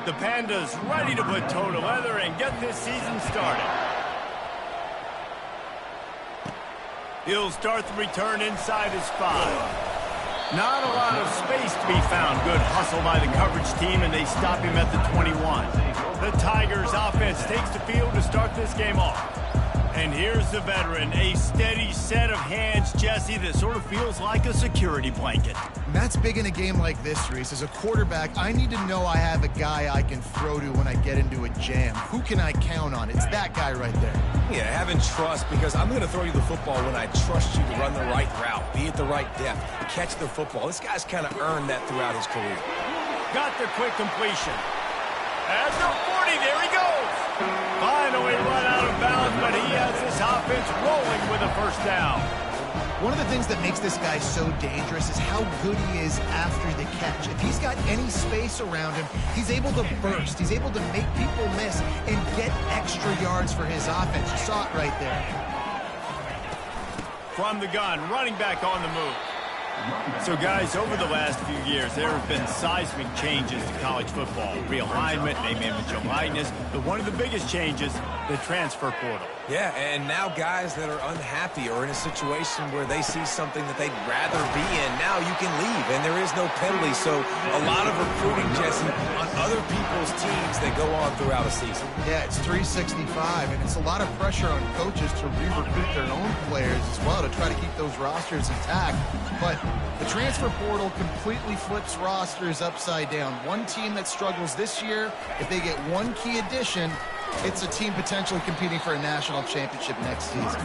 The Panda's ready to put toe to leather and get this season started. He'll start the return inside his 5. Not a lot of space to be found. Good hustle by the coverage team, and they stop him at the 21. The Tigers offense takes the field to start this game off. And here's the veteran, a steady set of hands, Jesse, that sort of feels like a security blanket. And that's big in a game like this, Reese. As a quarterback, I need to know I have a guy I can throw to when I get into a jam. Who can I count on? It's that guy right there. Yeah, having trust, because I'm going to throw you the football when I trust you to run the right route, be at the right depth, catch the football. This guy's kind of earned that throughout his career. Got the quick completion. At the 40, there he goes. Finally run out of bounds, but he has this offense rolling with a first down. One of the things that makes this guy so dangerous is how good he is after the catch. If he's got any space around him, he's able to burst. He's able to make people miss and get extra yards for his offense. You saw it right there. From the gun, running back on the move. So, guys, over the last few years, there have been seismic changes to college football. Realignment, name, image, and likeness. But one of the biggest changes, the transfer portal. Yeah, and now guys that are unhappy or in a situation where they see something that they'd rather be in, now you can leave, and there is no penalty. So a lot of recruiting, Jesse, on other people's teams that go on throughout a season. Yeah, it's 365, and it's a lot of pressure on coaches to re-recruit their own players as well to try to keep those rosters intact. But the transfer portal completely flips rosters upside down. One team that struggles this year, if they get one key addition, it's a team potentially competing for a national championship next season.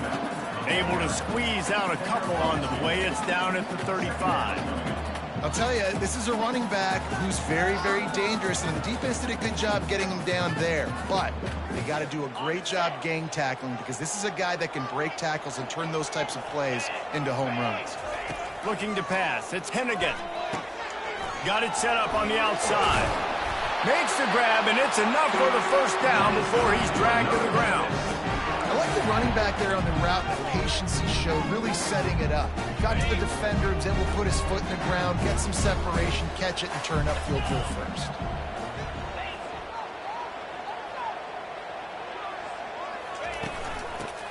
Able to squeeze out a couple on the play. It's down at the 35. I'll tell you, this is a running back who's very, very dangerous, and the defense did a good job getting him down there. But they got to do a great job gang tackling, because this is a guy that can break tackles and turn those types of plays into home runs. Looking to pass. It's Hennigan. Got it set up on the outside. Makes the grab, and it's enough for the first down before he's dragged to the ground. I like the running back there on the route, the patience he showed, really setting it up. Got to the defender, was able to put his foot in the ground, get some separation, catch it, and turn upfield goal first.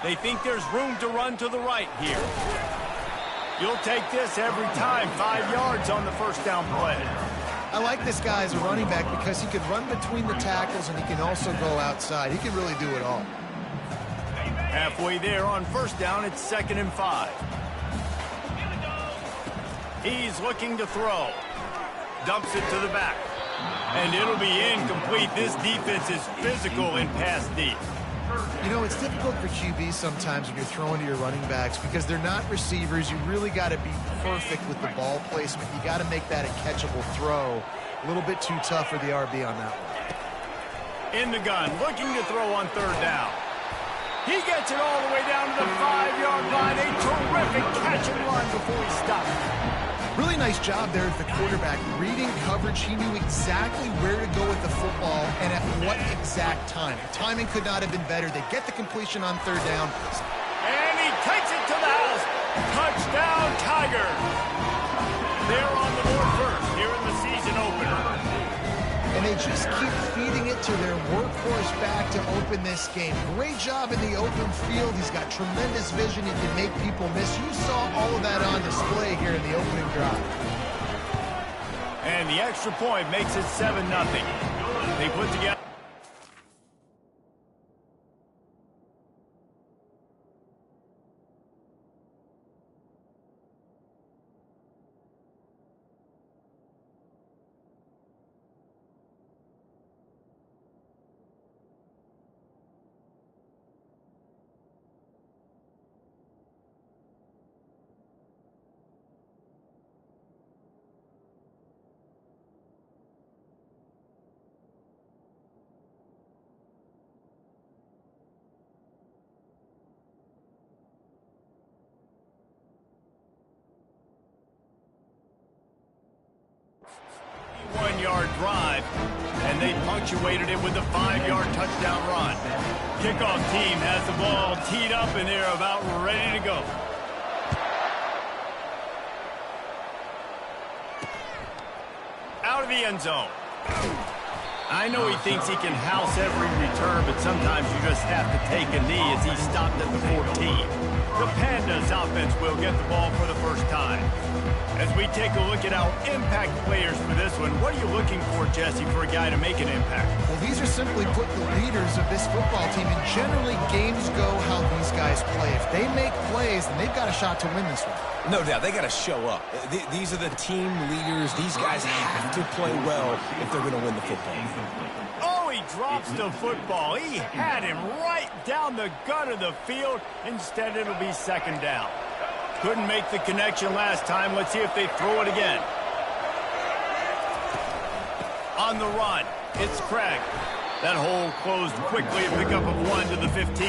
They think there's room to run to the right here. You'll take this every time. 5 yards on the first down play. I like this guy as a running back because he can run between the tackles and he can also go outside. He can really do it all. Halfway there on first down, it's 2nd and 5. He's looking to throw. Dumps it to the back. And it'll be incomplete. This defense is physical in pass deep. You know, it's difficult for QBs sometimes when you're throwing to your running backs because they're not receivers. You really got to be perfect with the ball placement. You got to make that a catchable throw. A little bit too tough for the RB on that one. In the gun, looking to throw on 3rd down. He gets it all the way down to the 5-yard line. A terrific catch and run before he stopped. Really nice job there at the quarterback. Reading coverage, he knew exactly where to go with the football and at what exact time. Timing could not have been better. They get the completion on 3rd down. And he takes it to the house. Touchdown, Tigers. They're on the board first here in the season opener. And they just keep feeding it to their workhorse back to open this game. Great job in the open field. He's got tremendous vision. He can make people miss. You saw all of that on display here in the opening drive. And the extra point makes it 7-0. They put together. One-yard drive, and they punctuated it with a 5-yard touchdown run. Kickoff team has the ball teed up, and they're about ready to go. Out of the end zone. I know he thinks he can house every return, but sometimes you just have to take a knee as he stopped at the 14. The Pandas offense will get the ball for the first time. As we take a look at our impact players for this one, what are you looking for, Jesse, for a guy to make an impact? Well, these are simply put the leaders of this football team, and generally games go how these guys play. If they make plays, then they've got a shot to win this one. No doubt, they got to show up. These are the team leaders. These guys have to play well if they're going to win the football. Oh, he drops the football. He had him right down the gut of the field. Instead, it'll be second down. Couldn't make the connection last time. Let's see if they throw it again. On the run, it's Craig. That hole closed quickly, a pickup of 1 to the 15.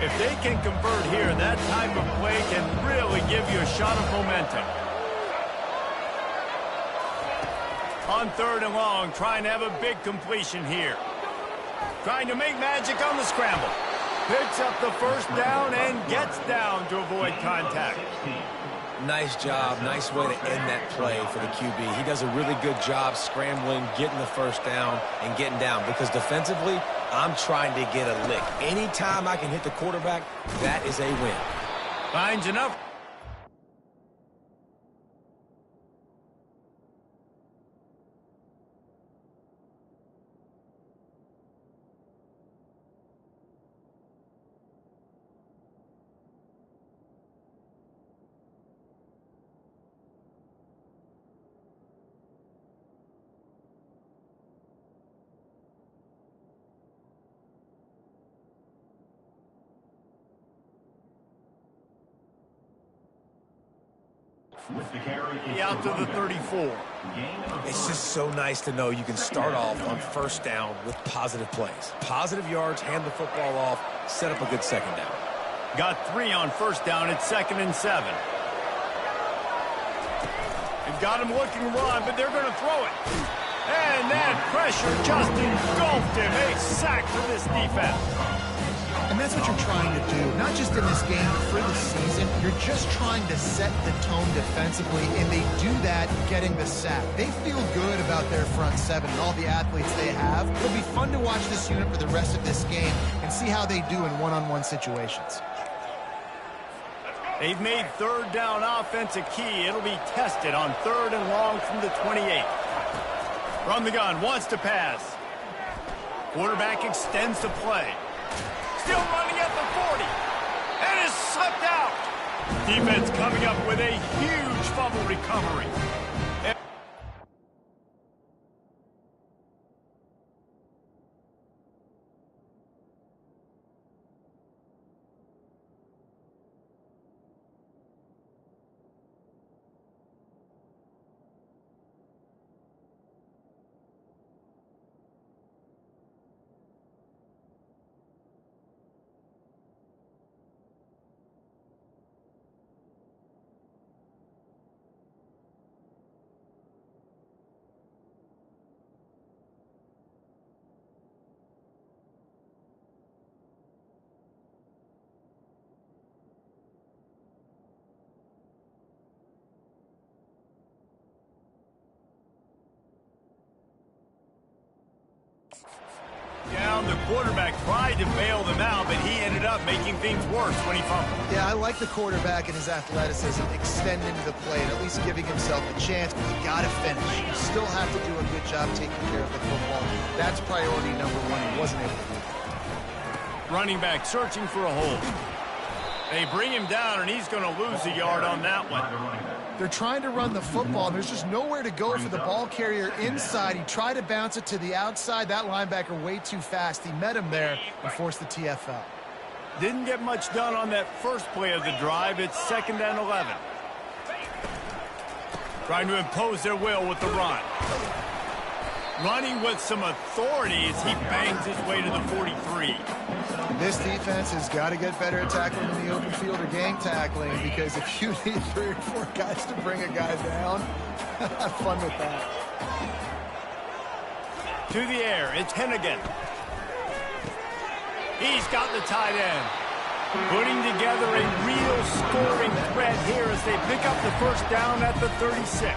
If they can convert here, that type of play can really give you a shot of momentum. On 3rd and long, trying to have a big completion here. Trying to make magic on the scramble. Picks up the first down and gets down to avoid contact. Nice job. Nice way to end that play for the QB. He does a really good job scrambling, getting the first down, and getting down. Because defensively, I'm trying to get a lick. Anytime I can hit the quarterback, that is a win. Finds enough. Out to the 34. It's just so nice to know you can start off on first down with positive plays. Positive yards, hand the football off, set up a good second down. Got 3 on first down. It's 2nd and 7. They've got him looking to run, but they're going to throw it. And that pressure just engulfed him. A sack for this defense. And that's what you're trying to do, not just in this game, but for the season. You're just trying to set the tone defensively, and they do that getting the sack. They feel good about their front seven and all the athletes they have. It'll be fun to watch this unit for the rest of this game and see how they do in one-on-one situations. They've made 3rd down offense a key. It'll be tested on 3rd and long from the 28. From the gun, wants to pass. Quarterback extends the play. Still running at the 40, and is slipped out. Defense coming up with a huge fumble recovery. Down, the quarterback tried to bail them out, but he ended up making things worse when he fumbled. Yeah, I like the quarterback and his athleticism extending the play and at least giving himself a chance, but you got to finish. You still have to do a good job taking care of the football. That's priority number 1. He wasn't able to do that. Running back searching for a hole. They bring him down, and he's going to lose a yard on that one. They're trying to run the football, and there's just nowhere to go for the ball carrier inside. He tried to bounce it to the outside. That linebacker way too fast. He met him there and forced the TFL. Didn't get much done on that first play of the drive. It's 2nd and 11. Trying to impose their will with the run. Running with some authority as he bangs his way to the 43. This defense has got to get better at tackling in the open field or gang tackling, because if you need 3 or 4 guys to bring a guy down, have fun with that. To the air, it's Hennigan. He's got the tight end. Putting together a real scoring threat here as they pick up the first down at the 36.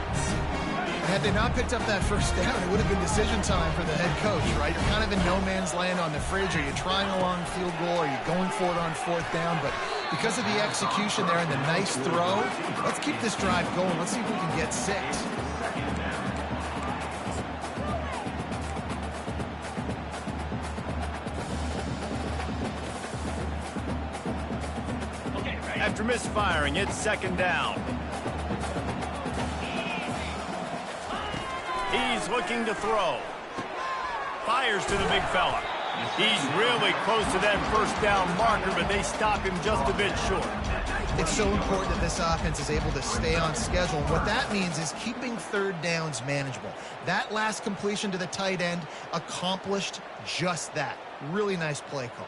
Had they not picked up that first down, it would have been decision time for the head coach, right? You're kind of in no man's land on the fridge. Are you trying a long field goal? Are you going for it on fourth down? But because of the execution there and the nice throw, let's keep this drive going. Let's see if we can get 6. After misfiring, it's second down. He's looking to throw. Fires to the big fella. He's really close to that first down marker, but they stop him just a bit short. It's so important that this offense is able to stay on schedule. And what that means is keeping third downs manageable. That last completion to the tight end accomplished just that. Really nice play call.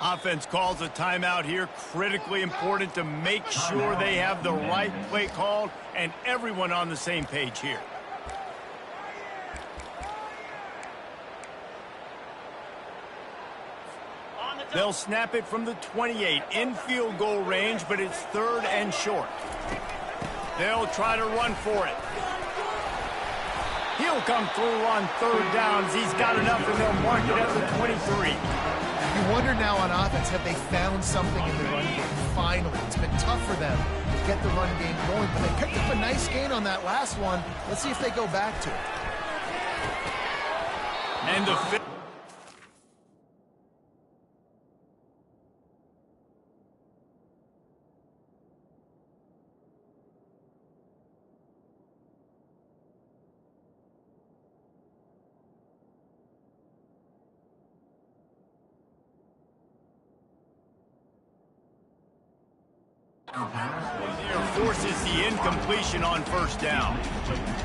Offense calls a timeout here. Critically important to make sure they have the right play called and everyone on the same page here. They'll snap it from the 28 in field goal range, but it's third and short. They'll try to run for it. He'll come through on third downs. He's got enough, and they'll mark it at the 23. You wonder now on offense, have they found something in the run game? Finally. It's been tough for them to get the run game going, but they picked up a nice gain on that last one. Let's see if they go back to it. And the fifth. Forces the incompletion on first down.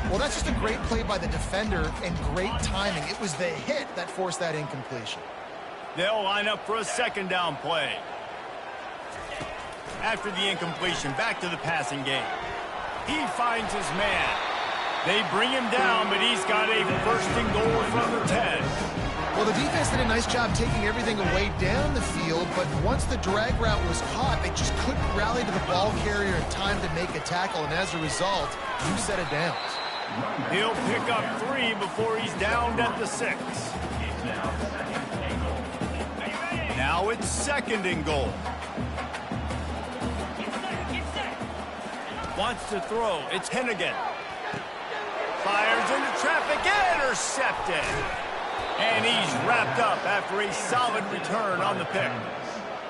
Well, that's just a great play by the defender and great timing. It was the hit that forced that incompletion. They'll line up for a second down play. After the incompletion, back to the passing game. He finds his man. They bring him down, but he's got a first and goal from the 10. Well, the defense did a nice job taking everything away down the field, but once the drag route was caught, they just couldn't rally to the ball carrier in time to make a tackle, and as a result, 2 set of downs. He'll pick up 3 before he's downed at the 6. Now it's second and goal. Wants to throw. It's Hennigan. Fires into traffic. Intercepted. And he's wrapped up after a solid return on the pick.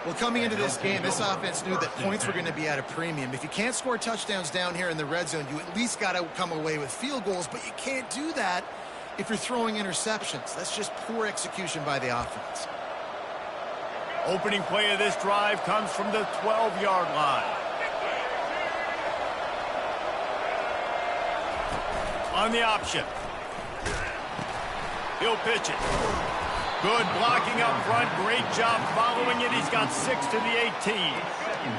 Well, coming into this game, this offense knew that points were going to be at a premium. If you can't score touchdowns down here in the red zone, you at least got to come away with field goals, but you can't do that if you're throwing interceptions. That's just poor execution by the offense. Opening play of this drive comes from the 12-yard line. On the option. He'll pitch it. Good blocking up front. Great job following it. He's got 6 to the 18.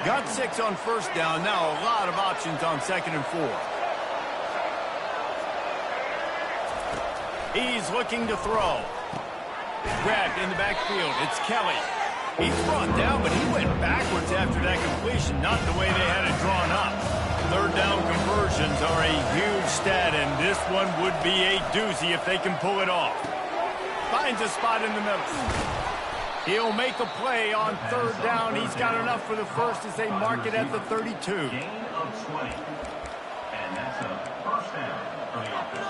Got 6 on first down. Now a lot of options on second and 4. He's looking to throw. Grabbed in the backfield. It's Kelly. He's brought down, but he went backwards after that completion. Not the way they had it drawn up. Third down conversions are a huge stat, and this one would be a doozy if they can pull it off. Finds a spot in the middle. He'll make a play on third down. He's got enough for the first as they mark it at the 32. Gain of 20. And that's a first down for the offense.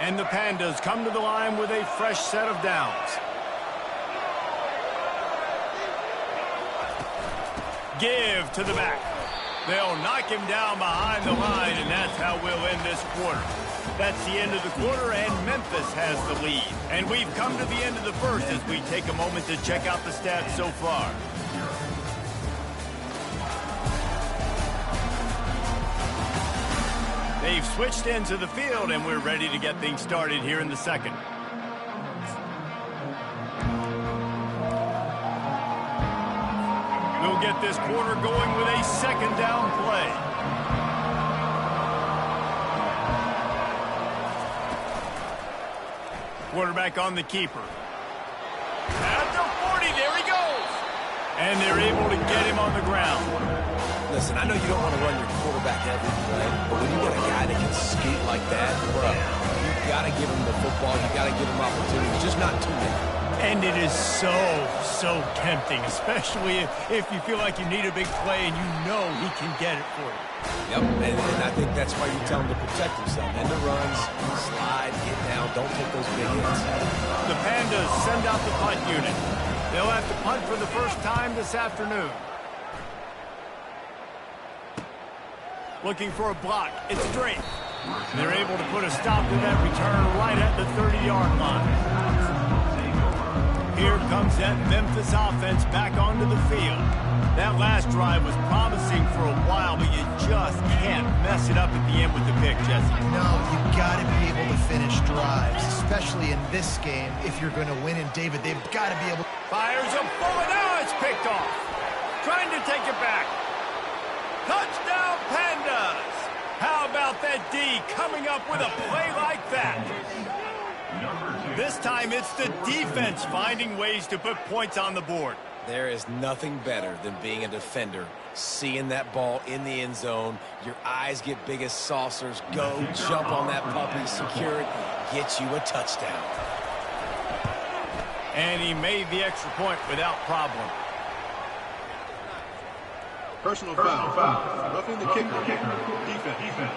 And the Pandas come to the line with a fresh set of downs. Give to the back. They'll knock him down behind the line, and that's how we'll end this quarter. That's the end of the quarter, and Memphis has the lead. And we've come to the end of the first as we take a moment to check out the stats so far. They've switched into the field, and we're ready to get things started here in the second. We'll get this quarter going with a second down play. Quarterback on the keeper. At the 40, there he goes. And they're able to get him on the ground. Listen, I know you don't want to run your quarterback every play, but when you got a guy that can skate like that, bro, you got to give him the football. You got to give him opportunities, just not too many. And it is so tempting, especially if you feel like you need a big play and you know he can get it for you. Yep, and I think that's why you tell him to protect himself. End of runs, slide, get down, don't take those big hits. The Pandas send out the punt unit. They'll have to punt for the first time this afternoon. Looking for a block. It's Drake. They're able to put a stop to that return right at the 30-yard line. Here comes that Memphis offense back onto the field. That last drive was promising for a while, but you just can't mess it up at the end with the pick, Jesse. No, you got to be able to finish drives, especially in this game. If you're going to win, and David, they've got to be able. Fires a bullet. Now it's picked off. Trying to take it back. Touchdown, Pandas. How about that D coming up with a play like that? This time it's the defense finding ways to put points on the board. There is nothing better than being a defender, seeing that ball in the end zone. Your eyes get big as saucers. Go, jump on that puppy, secure it, get you a touchdown. And he made the extra point without problem. Personal foul. Roughing the kicker. Defense.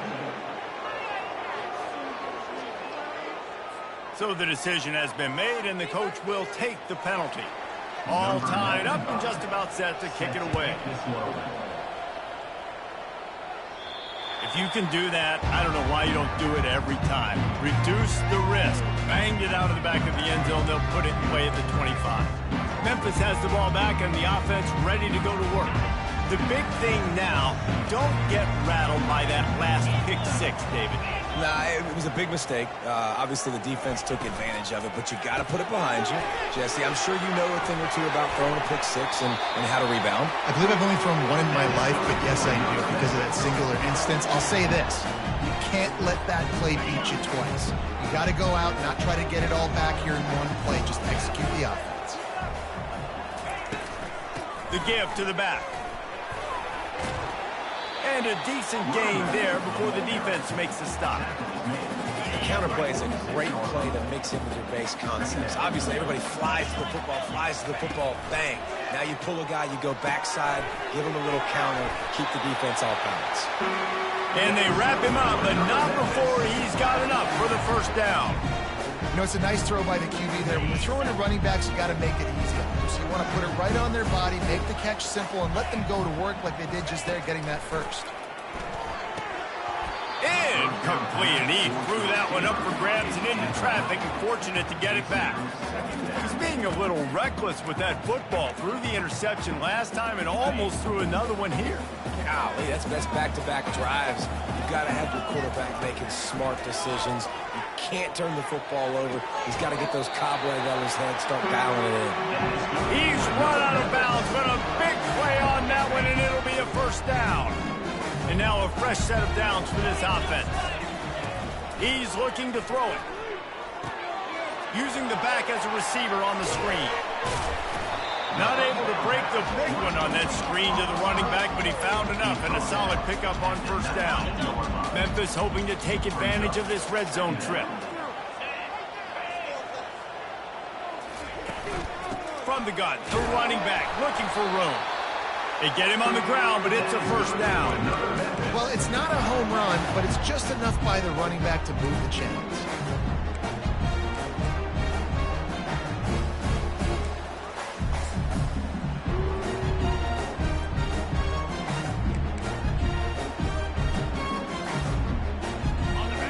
So the decision has been made, and the coach will take the penalty. All tied up and just about set to kick it away. If you can do that, I don't know why you don't do it every time. Reduce the risk. Banged it out of the back of the end zone. They'll put it away at the 25. Memphis has the ball back and the offense ready to go to work. The big thing now, don't get rattled by that last pick six, David. Nah, it was a big mistake. Obviously, the defense took advantage of it, but you got to put it behind you. Jesse, I'm sure you know a thing or two about throwing a pick six and how to rebound. I believe I've only thrown one in my life, but yes, I do because of that singular instance. I'll say this. You can't let that play beat you twice. You got to go out and not try to get it all back here in one play. Just execute the offense. The give to the back. And a decent gain there before the defense makes the stop. The counterplay is a great play to mix in with your base concepts. Obviously, everybody flies to the football, bang. Now you pull a guy, you go backside, give him a little counter, keep the defense off balance. And they wrap him up, but not before he's got enough for the first down. You know, it's a nice throw by the QB there. When you're throwing to running backs, you got to make it easy. So you want to put it right on their body, make the catch simple, and let them go to work like they did just there, getting that first. Incomplete, and he threw that one up for grabs and into traffic, and fortunate to get it back. He's being a little reckless with that football. Threw the interception last time and almost threw another one here. Golly, that's back-to-back drives. You've got to have your quarterback making smart decisions. You can't turn the football over. He's got to get those cobwebs on his head, start dialing it in. He's run out of bounds, but a big play on that one, and it'll be a first down. And now a fresh set of downs for this offense. He's looking to throw it. Using the back as a receiver on the screen. Not able to break the big one on that screen to the running back, but he found enough and a solid pickup on first down. Memphis hoping to take advantage of this red zone trip. From the gun, the running back looking for room. They get him on the ground, but it's a first down. Well, it's not a home run, but it's just enough by the running back to move the chains.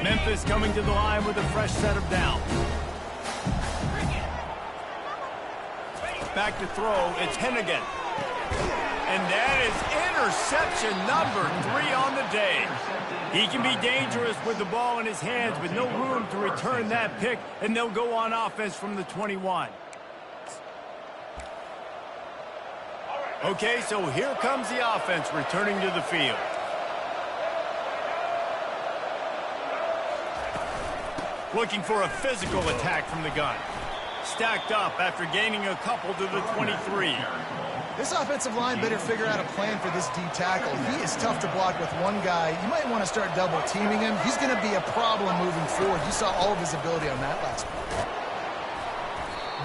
Memphis coming to the line with a fresh set of downs. Back to throw, it's Hennigan. And that is interception number 3 on the day. He can be dangerous with the ball in his hands, with no room to return that pick, and they'll go on offense from the 21. Okay, so here comes the offense returning to the field. Looking for a physical attack from the gun. Stacked up after gaining a couple to the 23. This offensive line better figure out a plan for this D tackle. He is tough to block with one guy. You might want to start double teaming him. He's going to be a problem moving forward. You saw all of his ability on that last play.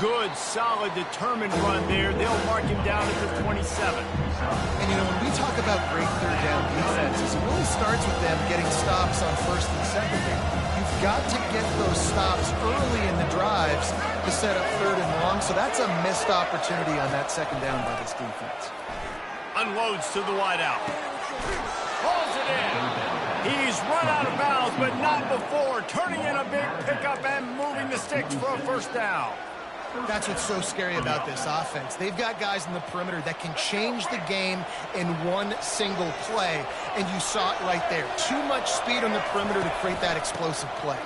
Good, solid, determined run there. They'll mark him down at the 27. And, you know, when we talk about great third down defenses, it really starts with them getting stops on first and second down. You've got to get those stops early in the drives to set up third and long, so that's a missed opportunity on that second down by this defense. Unloads to the wideout. Pulls it in. He's run out of bounds, but not before. Turning in a big pickup and moving the sticks for a first down. That's what's so scary about this offense. They've got guys in the perimeter that can change the game in one single play, and you saw it right there. Too much speed on the perimeter to create that explosive play.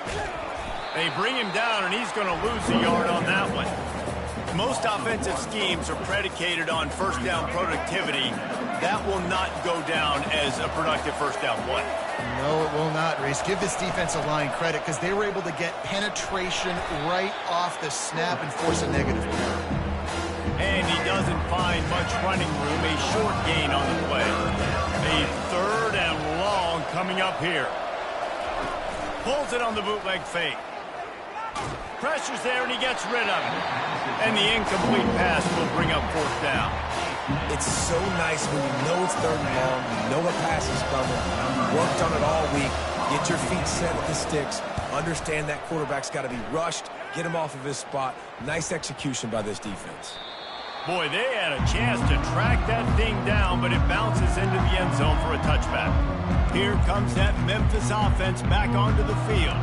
They bring him down, and he's going to lose a yard on that one. Most offensive schemes are predicated on first down productivity. That will not go down as a productive first down play. No, it will not, Reese. Give this defensive line credit because they were able to get penetration right off the snap and force a negative play. And he doesn't find much running room. A short gain on the play. A third and long coming up here. Pulls it on the bootleg fake. Pressure's there, and he gets rid of it. And the incomplete pass will bring up fourth down. It's so nice when you know it's third and long, you know a pass is coming, you worked on it all week, get your feet set at the sticks, understand that quarterback's got to be rushed, get him off of his spot. Nice execution by this defense. Boy, they had a chance to track that thing down, but it bounces into the end zone for a touchback. Here comes that Memphis offense back onto the field.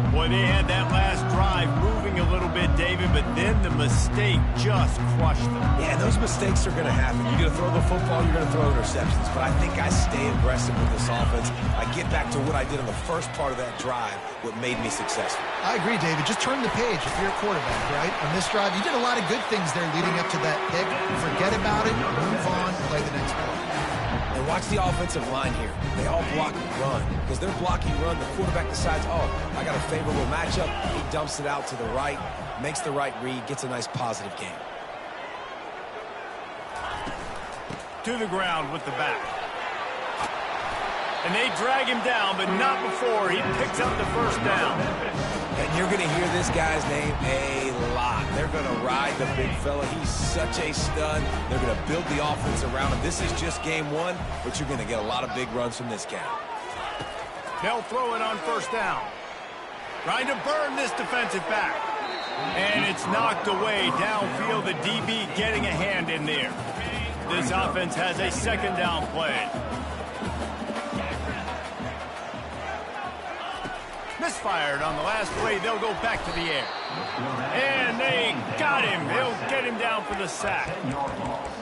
Boy, they had that last drive moving a little bit, David, but then the mistake just crushed them. Yeah, and those mistakes are going to happen. You're going to throw the football, you're going to throw interceptions. But I think I stay aggressive with this offense. I get back to what I did on the first part of that drive, what made me successful. I agree, David. Just turn the page if you're a quarterback, right? On this drive, you did a lot of good things there leading up to that pick. Forget about it, move on, play the next play. And watch the offensive line here. They all block and run. Because they're blocking run, the quarterback decides, oh, I got a favorable matchup. He dumps it out to the right, makes the right read, gets a nice positive gain. To the ground with the back. And they drag him down, but not before he picks up the first down. And you're going to hear this guy's name a lot. They're going to ride the big fella. He's such a stud. They're going to build the offense around him. This is just game one, but you're going to get a lot of big runs from this guy. They'll throw it on first down. Trying to burn this defensive back. And it's knocked away downfield. The DB getting a hand in there. This offense has a second down play. Misfired on the last play. They'll go back to the air. And they got him. They'll get him down for the sack.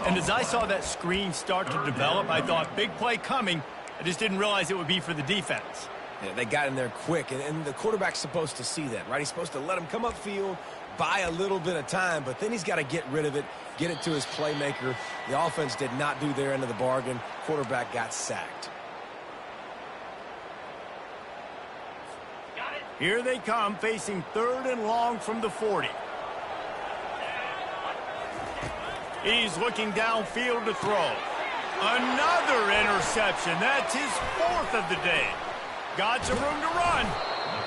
And as I saw that screen start to develop, I thought, big play coming. I just didn't realize it would be for the defense. Yeah, they got in there quick, and the quarterback's supposed to see that, right? He's supposed to let him come upfield, buy a little bit of time, but then he's got to get rid of it, get it to his playmaker. The offense did not do their end of the bargain. Quarterback got sacked. Here they come, facing third and long from the 40. He's looking downfield to throw. Another interception. That's his fourth of the day. Got some room to run.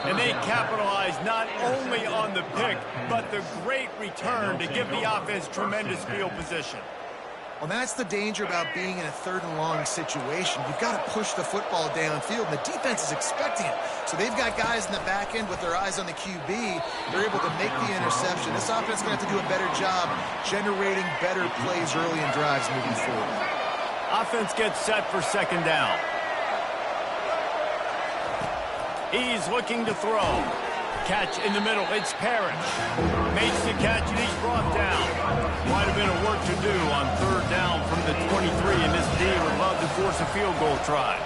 And they capitalize not only on the pick, but the great return to give the offense tremendous field position. Well, that's the danger about being in a third and long situation. You've got to push the football downfield, and the defense is expecting it. So they've got guys in the back end with their eyes on the QB. They're able to make the interception. This offense is going to have to do a better job generating better plays early in drives moving forward. Offense gets set for second down. He's looking to throw. catch in the middle. It's Parrish. Makes the catch, and he's brought down. Quite a bit of work to do on third down from the 23, and this D would love to force a field goal try.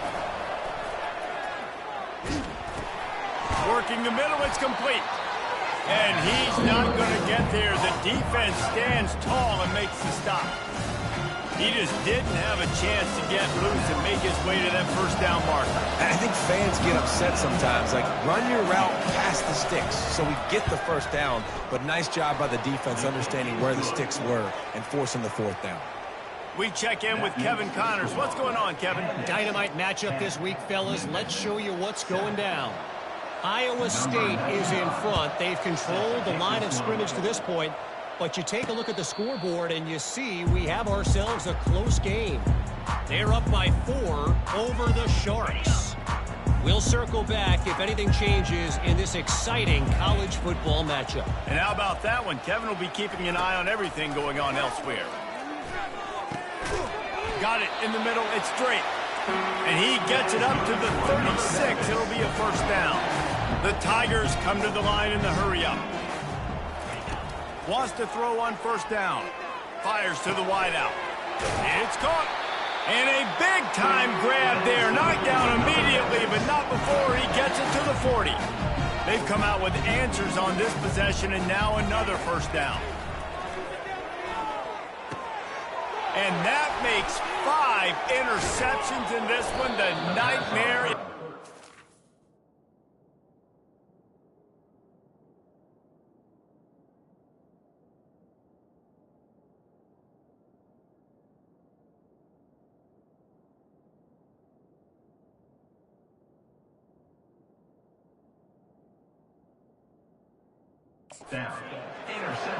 Working the middle, it's complete. And he's not going to get there. The defense stands tall and makes the stop. He just didn't have a chance to get loose and make his way to that first down marker. I think fans get upset sometimes. Like, run your route past the sticks so we get the first down. But nice job by the defense understanding where the sticks were and forcing the fourth down. We check in with Kevin Connors. What's going on, Kevin? Dynamite matchup this week, fellas. Let's show you what's going down. Iowa State is in front. They've controlled the line of scrimmage to this point. But you take a look at the scoreboard and you see we have ourselves a close game. They're up by 4 over the Sharks. We'll circle back if anything changes in this exciting college football matchup. And how about that one? Kevin will be keeping an eye on everything going on elsewhere. Got it in the middle. It's straight. And he gets it up to the 36. It'll be a first down. The Tigers come to the line in the hurry-up. Wants to throw on first down. Fires to the wideout. It's caught. And a big-time grab there. Knocked down immediately, but not before he gets it to the 40. They've come out with answers on this possession, and now another first down. And that makes 5 interceptions in this one. The nightmare.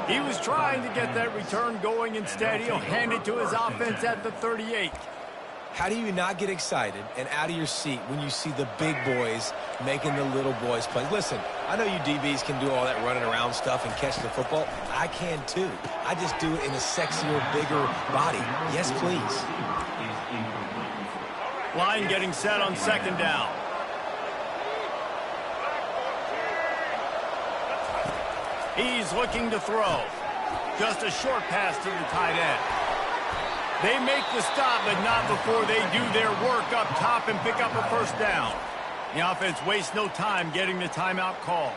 He was trying to get that return going. Instead, he'll hand it to his offense at the 38. How do you not get excited and out of your seat when you see the big boys making the little boys play? Listen, I know you DBs can do all that running around stuff and catch the football. I can too. I just do it in a sexier, bigger body. Yes, please. Line getting set on second down. He's looking to throw. Just a short pass to the tight end. They make the stop, but not before they do their work up top and pick up a first down. The offense wastes no time getting the timeout call.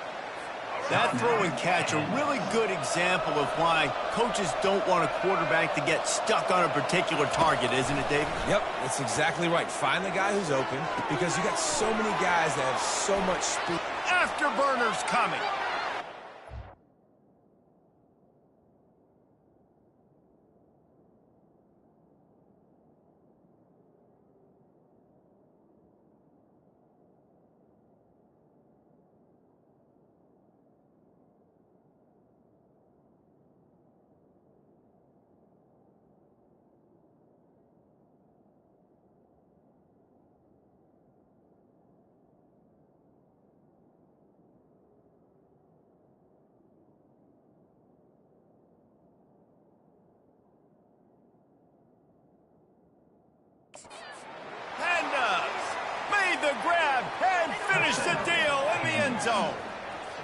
That throw and catch, a really good example of why coaches don't want a quarterback to get stuck on a particular target, isn't it, David? Yep, that's exactly right. Find the guy who's open because you got so many guys that have so much speed. Afterburners coming. Made the grab and finished the deal in the end zone.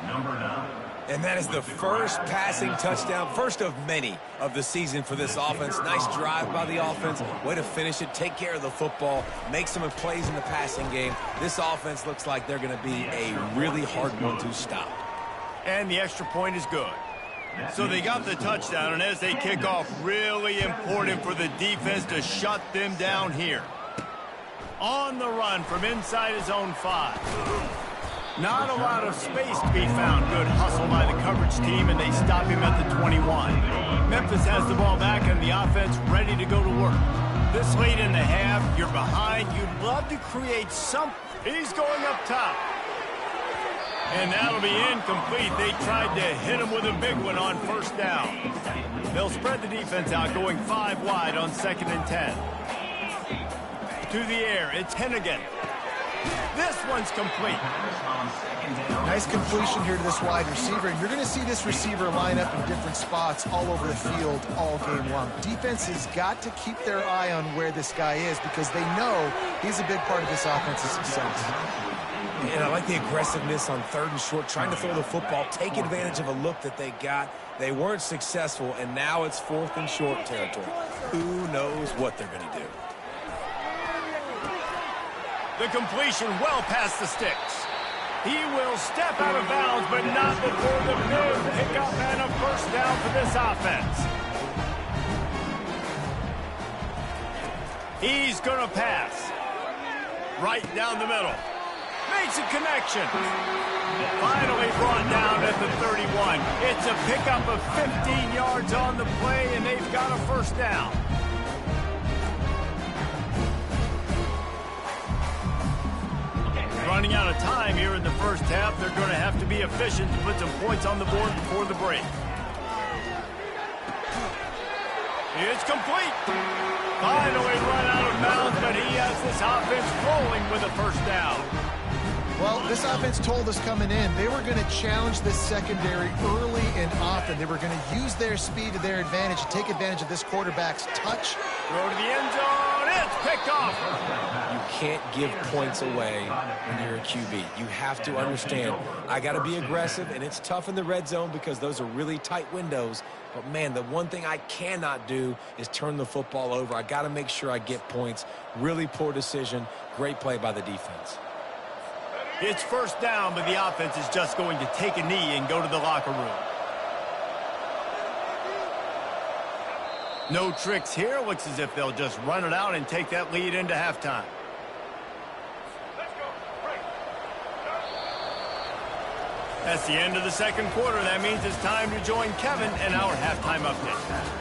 Number 9. And that is the first passing touchdown, first of many of the season for this offense. Nice drive by the offense. Way to finish it, take care of the football, make some plays in the passing game. This offense looks like they're going to be a really hard one to stop. And the extra point is good. So they got the touchdown, and as they kick off, really important for the defense to shut them down here. On the run from inside his own 5. Not a lot of space to be found. Good hustle by the coverage team, and they stop him at the 21. Memphis has the ball back, and the offense ready to go to work. This late in the half, you're behind. You'd love to create something. He's going up top. And that'll be incomplete. They tried to hit him with a big one on first down. They'll spread the defense out, going 5 wide on 2nd and 10. To the air, it's Hennigan. This one's complete. Nice completion here to this wide receiver. And you're going to see this receiver line up in different spots all over the field all game long. Defense has got to keep their eye on where this guy is because they know he's a big part of this offense's success. And I like the aggressiveness on 3rd and short, trying to throw the football, take advantage of a look that they got. They weren't successful, and now it's 4th and short territory. Who knows what they're going to do? The completion well past the sticks. He will step out of bounds, but not before the big pickup and a first down for this offense. He's going to pass. Right down the middle. Makes a connection. Finally brought down at the 31. It's a pickup of 15 yards on the play, and they've got a first down. Running out of time here in the first half. They're going to have to be efficient to put some points on the board before the break. It's complete. Finally run out of bounds, but he has this offense rolling with a first down. Well, this offense told us coming in they were going to challenge this secondary early and often. They were going to use their speed to their advantage and take advantage of this quarterback's touch. Throw to the end zone. It's picked off. You can't give points away when you're a QB. You have to understand, I got to be aggressive, and it's tough in the red zone because those are really tight windows. But, man, the one thing I cannot do is turn the football over. I got to make sure I get points. Really poor decision. Great play by the defense. It's first down, but the offense is just going to take a knee and go to the locker room. No tricks here. Looks as if they'll just run it out and take that lead into halftime. That's the end of the second quarter. That means it's time to join Kevin and our halftime update.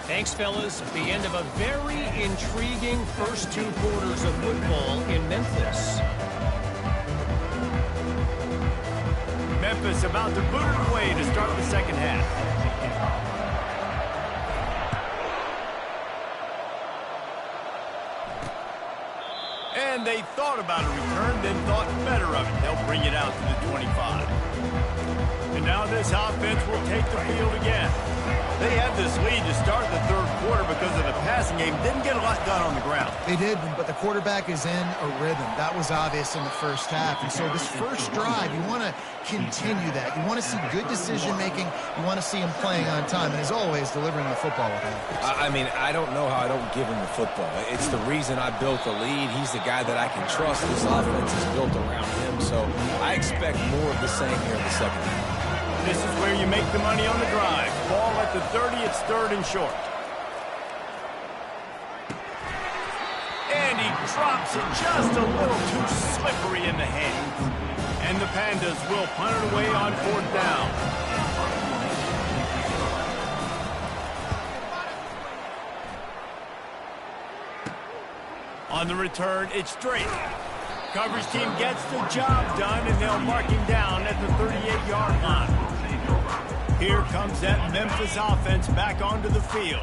Thanks, fellas. The end of a very intriguing first 2 quarters of football in Memphis. Memphis about to boot it away to start the second half. And they thought about a return, then thought better of it. They'll bring it out to the 25. And now this offense will take the field again. They had this lead to start the third quarter because of the passing game. Didn't get a lot done on the ground. They did, but the quarterback is in a rhythm. That was obvious in the first half. And so this first drive, you want to continue that. You want to see good decision-making. You want to see him playing on time. And as always, delivering the football with confidence. I mean, I don't know how I don't give him the football. It's the reason I built the lead. He's the guy that I can trust. This offense is built around him. So I expect more of the same here in the second half. This is where you make the money on the drive. Ball at the 30, it's 3rd and short. And he drops it just a little too slippery in the hands. And the Pandas will punt it away on 4th down. On the return, it's straight. Coverage team gets the job done, and they'll mark him down at the 38-yard line. Here comes that Memphis offense back onto the field.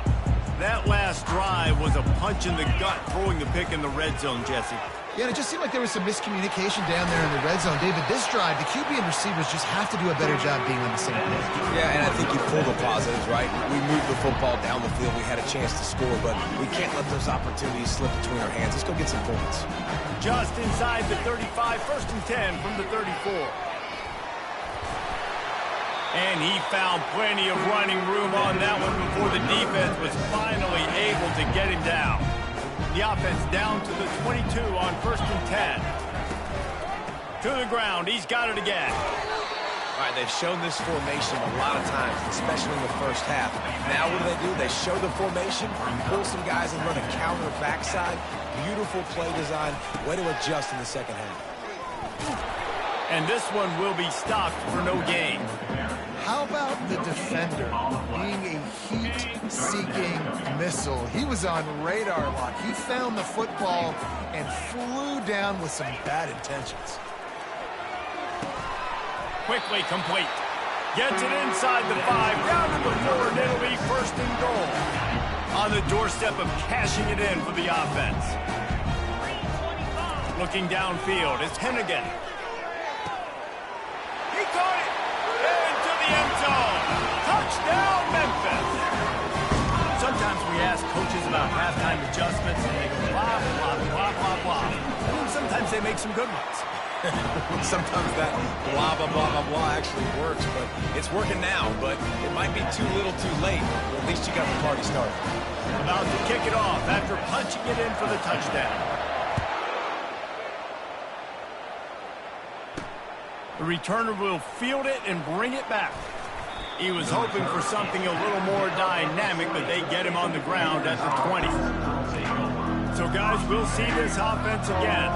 That last drive was a punch in the gut, throwing the pick in the red zone, Jesse. Yeah, and it just seemed like there was some miscommunication down there in the red zone. David, this drive, the QB and receivers just have to do a better job being on the same page. Yeah, and I think you pull the positives, right? We moved the football down the field. We had a chance to score, but we can't let those opportunities slip between our hands. Let's go get some points. Just inside the 35, 1st and 10 from the 34. And he found plenty of running room on that one before the defense was finally able to get him down. The offense down to the 22 on 1st and 10. To the ground, he's got it again. All right, they've shown this formation a lot of times, especially in the first half. Now what do? They show the formation, pull some guys and run a counter backside. Beautiful play design. Way to adjust in the second half. And this one will be stopped for no gain. How about the defender being a heat-seeking missile? He was on radar lock. He found the football and flew down with some bad intentions. Quickly complete. Gets it inside the 5, down to the 4, and it'll be 1st and goal. On the doorstep of cashing it in for the offense. Looking downfield, it's Hennigan. He caught it! Into the end zone. Touchdown, Memphis! Sometimes we ask coaches about halftime adjustments, and they go blah, blah, blah, blah, blah. And then sometimes they make some good ones. Sometimes that blah, blah, blah, blah, blah actually works, but it's working now. But it might be too little too late. But at least you got the party started. About to kick it off after punching it in for the touchdown. The returner will field it and bring it back. He was hoping for something a little more dynamic, but they get him on the ground at the 20. So, guys, we'll see this offense again.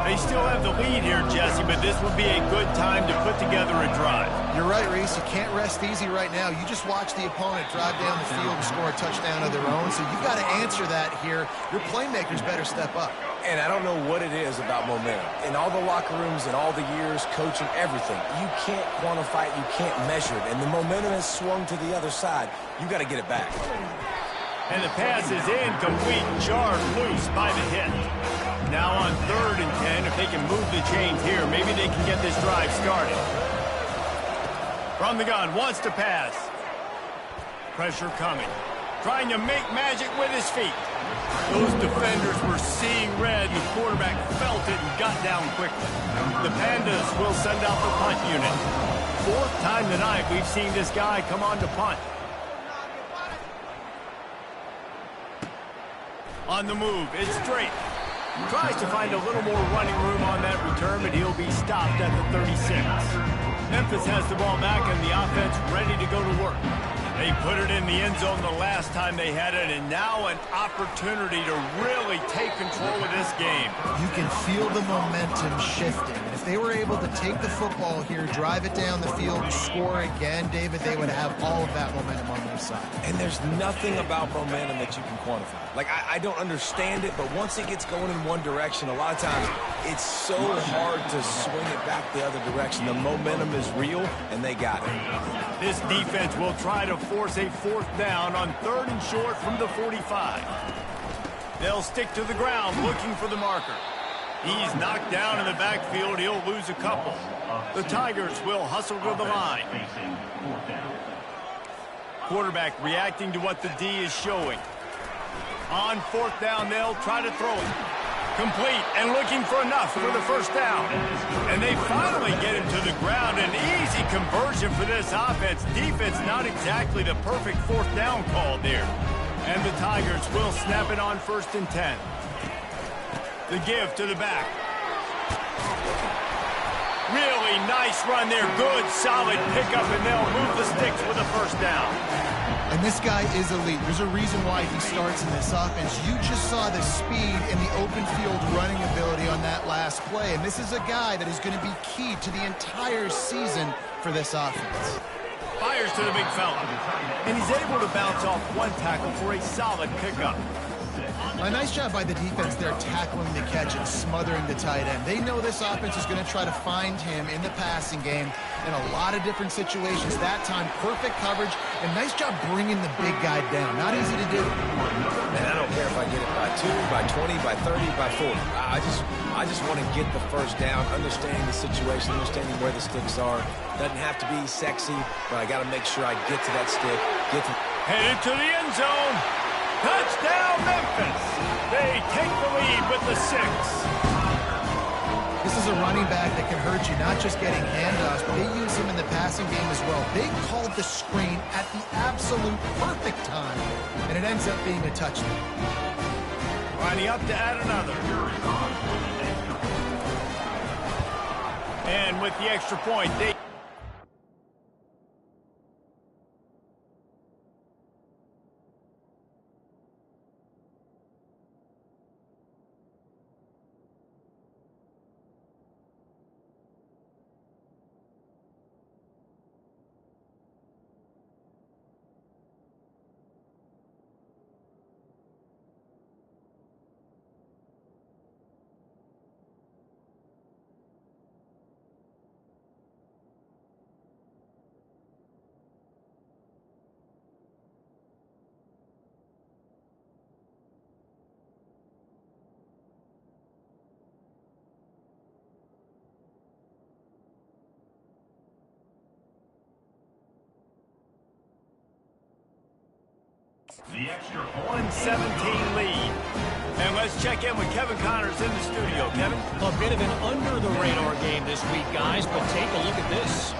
They still have the lead here, Jesse, but this would be a good time to put together a drive. You're right, Reese. You can't rest easy right now. You just watch the opponent drive down the field and score a touchdown of their own, so you've got to answer that here. Your playmakers better step up. And I don't know what it is about momentum. In all the locker rooms and all the years, coaching, everything, you can't quantify it, you can't measure it. And the momentum has swung to the other side. You got to get it back. And the pass is incomplete, jarred loose by the hit. Now on 3rd and 10, if they can move the chains here, maybe they can get this drive started. From the gun, wants to pass. Pressure coming. Trying to make magic with his feet. Those defenders were seeing red, and the quarterback felt it and got down quickly. The Pandas will send out the punt unit. 4th time tonight we've seen this guy come on to punt. On the move, it's straight. Tries to find a little more running room on that return, but he'll be stopped at the 36. Memphis has the ball back and the offense ready to go to work. They put it in the end zone the last time they had it, and now an opportunity to really take control of this game. You can feel the momentum shifting. And if they were able to take the football here, drive it down the field, and score again, David, they would have all of that momentum on their side. And there's nothing about momentum that you can quantify. Like, I don't understand it, but once it gets going in one direction, a lot of times it's so hard to swing it back the other direction. The momentum is real, and they got it. This defense will try to force a 4th down on 3rd and short from the 45. They'll stick to the ground looking for the marker. He's knocked down in the backfield. He'll lose a couple. The Tigers will hustle to the line. Quarterback reacting to what the D is showing. On 4th down, they'll try to throw it. Complete and looking for enough for the 1st down. And they finally get him to the ground. An easy conversion for this offense. Defense not exactly the perfect 4th down call there. And the Tigers will snap it on 1st and 10. The give to the back. Really nice run there. Good, solid pickup, and they'll move the sticks with a 1st down. And this guy is elite. There's a reason why he starts in this offense. You just saw the speed and the open field running ability on that last play. And this is a guy that is going to be key to the entire season for this offense. Fires to the big fella. And he's able to bounce off one tackle for a solid pickup. A nice job by the defense there tackling the catch and smothering the tight end. They know this offense is going to try to find him in the passing game in a lot of different situations. That time, perfect coverage, and nice job bringing the big guy down. Not easy to do. Man, I don't care if I get it by 2, by 20, by 30, by 40. I just want to get the 1st down, understanding the situation, understanding where the sticks are. Doesn't have to be sexy, but I got to make sure I get to that stick. Headed to the end zone. Touchdown, Memphis. They take the lead with the 6. This is a running back that can hurt you, not just getting handoffs, but they use him in the passing game as well. They called the screen at the absolute perfect time, and it ends up being a touchdown. Lining up to add another. And with the extra point, they... The extra point. 1-17 lead. And let's check in with Kevin Connors in the studio. Kevin? A bit of an under-the-radar game this week, guys, but take a look at this.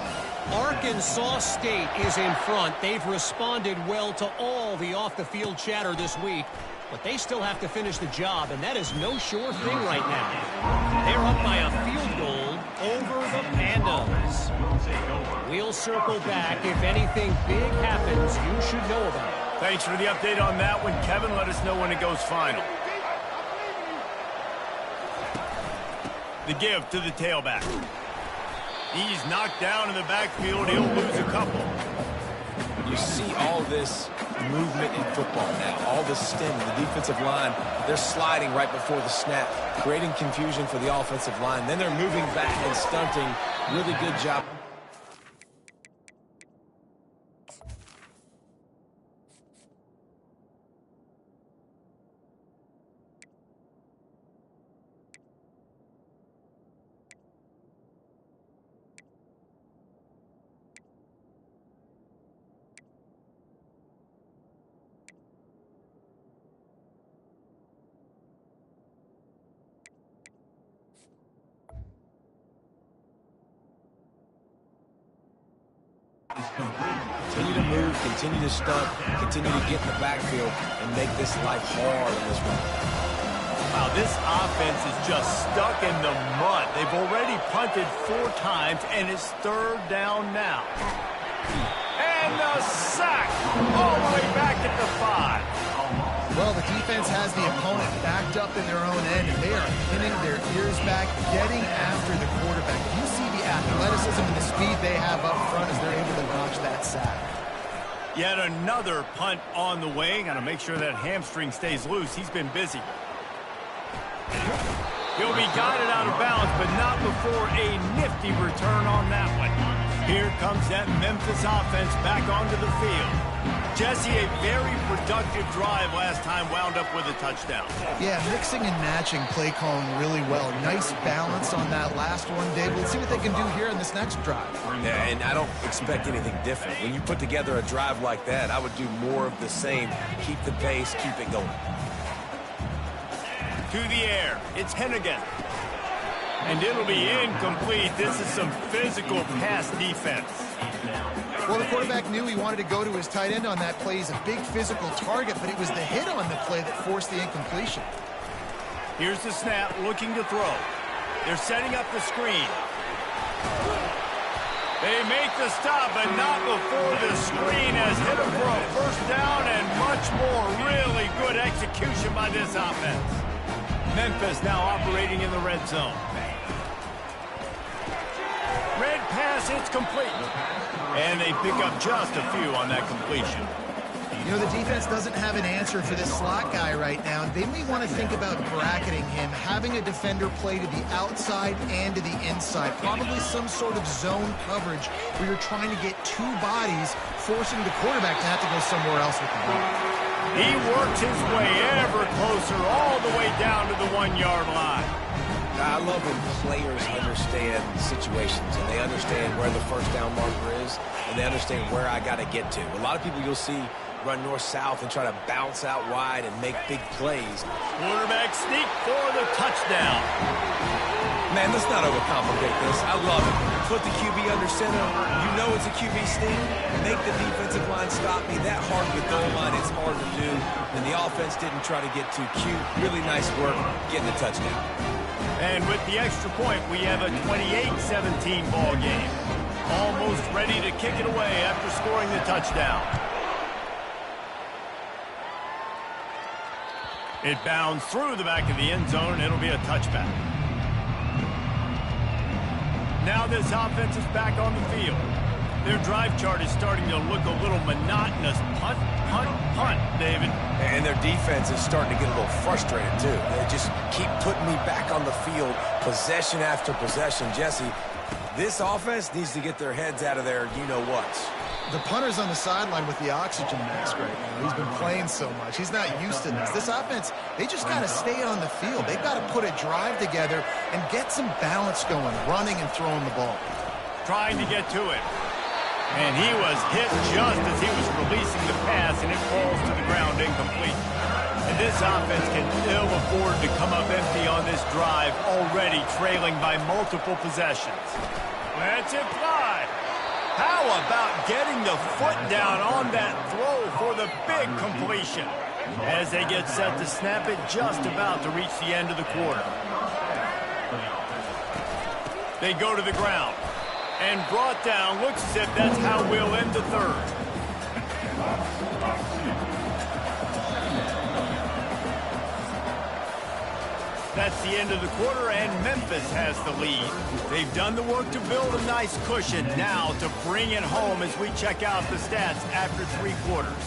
Arkansas State is in front. They've responded well to all the off-the-field chatter this week, but they still have to finish the job, and that is no sure thing right now. They're up by a field goal over the Pandas. We'll circle back. If anything big happens, you should know about it. Thanks for the update on that one, Kevin. Let us know when it goes final. The give to the tailback. He's knocked down in the backfield. He'll lose a couple. You see all this movement in football now. All the stem, the defensive line, they're sliding right before the snap, creating confusion for the offensive line. Then they're moving back and stunting. Really good job. Continue to move, continue to stunt, continue to get in the backfield, and make this life hard in this one. Wow, this offense is just stuck in the mud. They've already punted 4 times, and it's 3rd down now. And the sack all the way back at the 5. Well, the defense has the opponent backed up in their own end, and they are pinning their ears back, getting after the quarterback. You see the athleticism and the speed they have up front as they're able to notch that sack. Yet another punt on the way. Got to make sure that hamstring stays loose. He's been busy. He'll be guided out of bounds, but not before a nifty return on that one. Here comes that Memphis offense back onto the field. Jesse, a very productive drive last time, wound up with a touchdown. Yeah, mixing and matching play calling really well. Nice balance on that last one, Dave. Let's see what they can do here in this next drive. Yeah, and I don't expect anything different. When you put together a drive like that, I would do more of the same. Keep the pace, keep it going. To the air, it's Hennigan. And it'll be incomplete. This is some physical pass defense. Well, the quarterback knew he wanted to go to his tight end on that play. He's a big physical target, but it was the hit on the play that forced the incompletion. Here's the snap, looking to throw. They're setting up the screen. They make the stop, but not before the screen has hit him for a 1st down and much more. Really good execution by this offense. Memphis now operating in the red zone. Red pass, it's complete. And they pick up just a few on that completion. You know, the defense doesn't have an answer for this slot guy right now. They may want to think about bracketing him, having a defender play to the outside and to the inside. Probably some sort of zone coverage where you're trying to get 2 bodies, forcing the quarterback to have to go somewhere else with the ball. He works his way ever closer all the way down to the 1-yard line. I love when players understand situations and they understand where the 1st down marker is and they understand where I got to get to. A lot of people you'll see run north-south and try to bounce out wide and make big plays. Quarterback sneak for the touchdown. Man, let's not overcomplicate this. I love it. Put the QB under center. You know it's a QB sneak. Make the defensive line stop me. That hard of the goal line, it's hard to do. And the offense didn't try to get too cute. Really nice work getting the touchdown. And with the extra point, we have a 28-17 ball game. Almost ready to kick it away after scoring the touchdown. It bounds through the back of the end zone, and it'll be a touchback. Now this offense is back on the field. Their drive chart is starting to look a little monotonous. Punt, punt, punt, David. And their defense is starting to get a little frustrated, too. They just keep putting me back on the field, possession after possession. Jesse, this offense needs to get their heads out of their you-know-whats. The punter's on the sideline with the oxygen mask right now. He's been playing so much. He's not used to this. This offense, they just got to stay on the field. They've got to put a drive together and get some balance going, running and throwing the ball. Trying to get to it. And he was hit just as he was releasing the pass, and it falls to the ground incomplete. And this offense can ill afford to come up empty on this drive, already trailing by multiple possessions. Lets it fly. How about getting the foot down on that throw for the big completion? As they get set to snap it, just about to reach the end of the quarter. They go to the ground. And brought down. Looks as if that's how we'll end the third. That's the end of the quarter, and Memphis has the lead. They've done the work to build a nice cushion. Now to bring it home as we check out the stats after 3 quarters.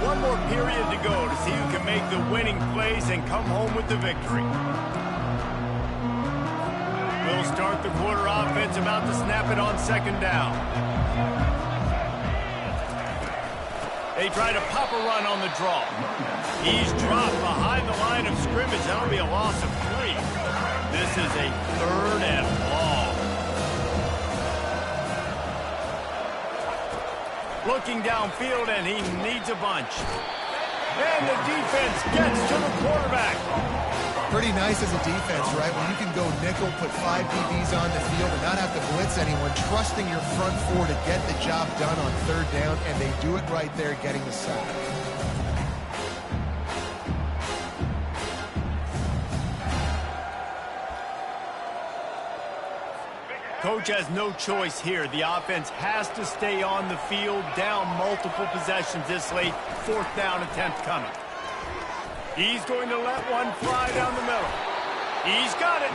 One more period to go to see who can make the winning plays and come home with the victory. We'll start the quarter offense, about to snap it on 2nd down. They try to pop a run on the draw. He's dropped behind the line of scrimmage. That'll be a loss of 3. This is a 3rd and long. Looking downfield, and he needs a bunch. And the defense gets to the quarterback. Pretty nice as a defense, right? When you can go nickel, put 5 DBs on the field and not have to blitz anyone, trusting your front 4 to get the job done on 3rd down, and they do it right there, getting the sack. Coach has no choice here. The offense has to stay on the field, down multiple possessions this late. 4th down attempt coming. He's going to let one fly down the middle. He's got it.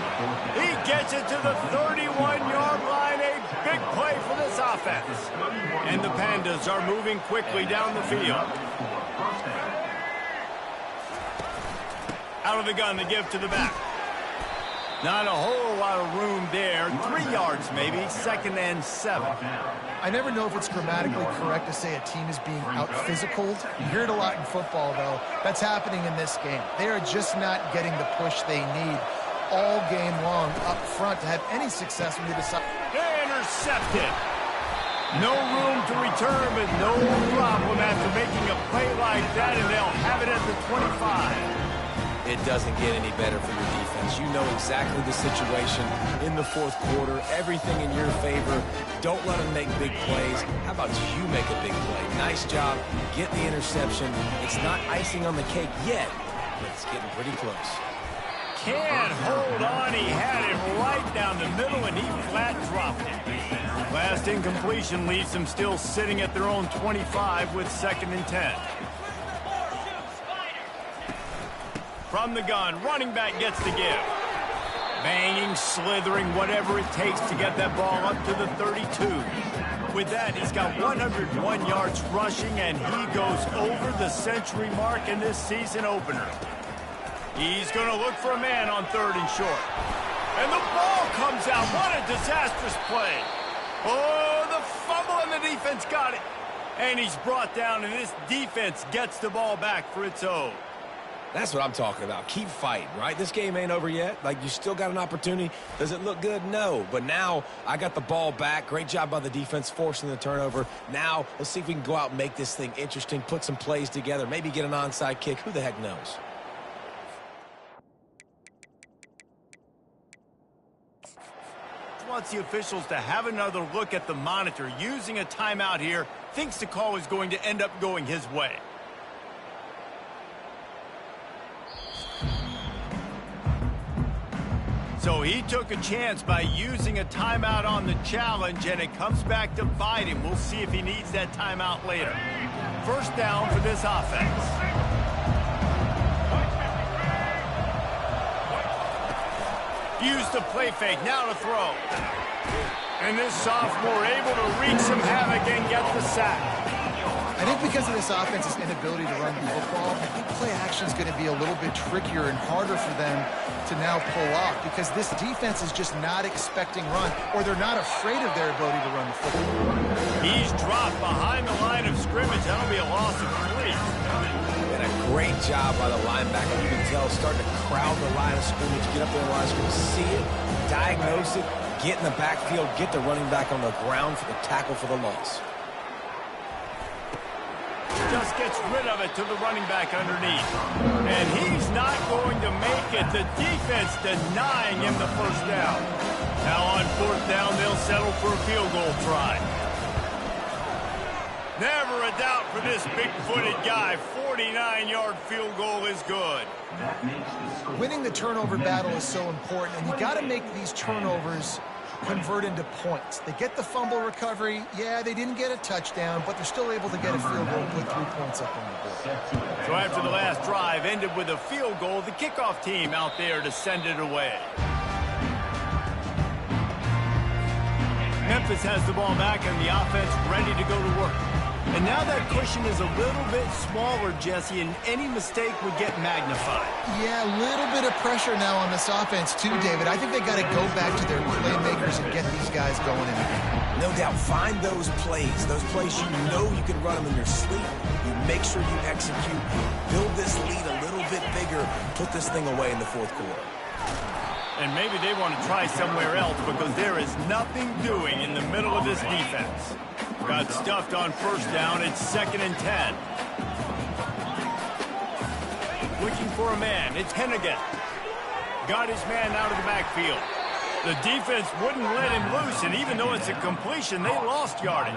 He gets it to the 31-yard line. A big play for this offense. And the Pandas are moving quickly down the field. Out of the gun to give to the back. Not a whole lot of room there. 3 yards maybe. 2nd and 7. I never know if it's grammatically correct to say a team is being out-physicaled. You hear it a lot in football, though. That's happening in this game. They are just not getting the push they need all game long up front to have any success when they decide. Intercepted. No room to return, but no problem after making a play like that, and they'll have it at the 25. It doesn't get any better for your defense. You know exactly the situation in the 4th quarter. Everything in your favor. Don't let them make big plays. How about you make a big play? Nice job. Get the interception. It's not icing on the cake yet, but it's getting pretty close. Can't hold on. He had it right down the middle, and he flat dropped it. Last incompletion leaves them still sitting at their own 25 with 2nd and 10. From the gun, running back gets the give. Banging, slithering, whatever it takes to get that ball up to the 32. With that, he's got 101 yards rushing, and he goes over the century mark in this season opener. He's going to look for a man on 3rd and short. And the ball comes out. What a disastrous play. Oh, the fumble, and the defense got it. And he's brought down, and this defense gets the ball back for its own. That's what I'm talking about. Keep fighting, right? This game ain't over yet. Like, you still got an opportunity. Does it look good? No. But now I got the ball back. Great job by the defense forcing the turnover. Now let's see if we can go out and make this thing interesting, put some plays together, maybe get an onside kick. Who the heck knows? Wants the officials to have another look at the monitor. Using a timeout here. Thinks the call is going to end up going his way. So he took a chance by using a timeout on the challenge, and it comes back to bite him. We'll see if he needs that timeout later. 1st down for this offense. Use the play fake, now to throw. And this sophomore able to wreak some havoc and get the sack. I think because of this offense's inability to run the football, I think play action is going to be a little bit trickier and harder for them to now pull off because this defense is just not expecting run, or they're not afraid of their ability to run the football. He's dropped behind the line of scrimmage. That'll be a loss of 3. And a great job by the linebacker. You can tell starting to crowd the line of scrimmage, get up there in the line of scrimmage, see it, diagnose it, get in the backfield, get the running back on the ground for the tackle for the loss. Just gets rid of it to the running back underneath. And he's not going to make it. The defense denying him the first down. Now on fourth down, they'll settle for a field goal try. Never a doubt for this big-footed guy. 49-yard field goal is good. Winning the turnover battle is so important, and you got to make these turnovers convert into points. They get the fumble recovery. Yeah, they didn't get a touchdown, but they're still able to get a field goal and put 3 points up on the board. So after the last drive ended with a field goal, the kickoff team out there to send it away. Memphis has the ball back and the offense ready to go to work. And now that cushion is a little bit smaller, Jesse, and any mistake would get magnified. Yeah, a little bit of pressure now on this offense too, David. I think they got to go back to their playmakers and get these guys going in the game. No doubt, find those plays you know you can run them in your sleep. You make sure you execute, build this lead a little bit bigger, put this thing away in the fourth quarter. And maybe they want to try somewhere else because there is nothing doing in the middle of this defense. Got stuffed on first down. It's 2nd and 10. Looking for a man. It's Hennigan. Got his man out of the backfield. The defense wouldn't let him loose, and even though it's a completion, they lost yardage.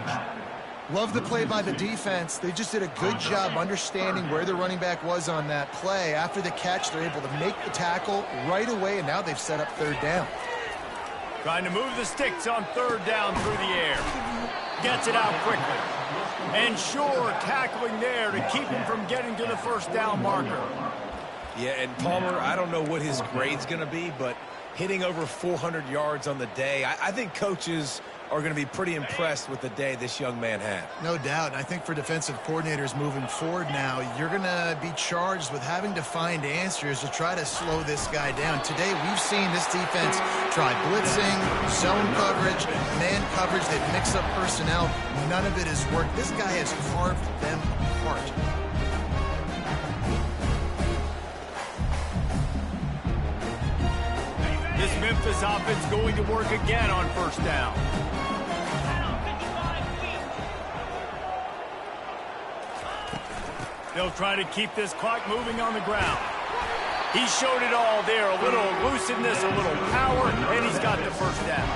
Love the play by the defense. They just did a good job understanding where the running back was on that play. After the catch, they're able to make the tackle right away, and now they've set up third down. Trying to move the sticks on third down through the air. Gets it out quickly. And sure, tackling there to keep him from getting to the first down marker. Yeah, and Palmer, I don't know what his grade's going to be, but hitting over 400 yards on the day, I think coaches are going to be pretty impressed with the day this young man had. No doubt. I think for defensive coordinators moving forward now, you're going to be charged with having to find answers to try to slow this guy down. Today, we've seen this defense try blitzing, zone coverage, man coverage. They've mixed up personnel. None of it has worked. This guy has carved them apart. This Memphis offense going to work again on first down. They'll try to keep this clock moving on the ground. He showed it all there. A little elusiveness, a little power, and he's got the first down.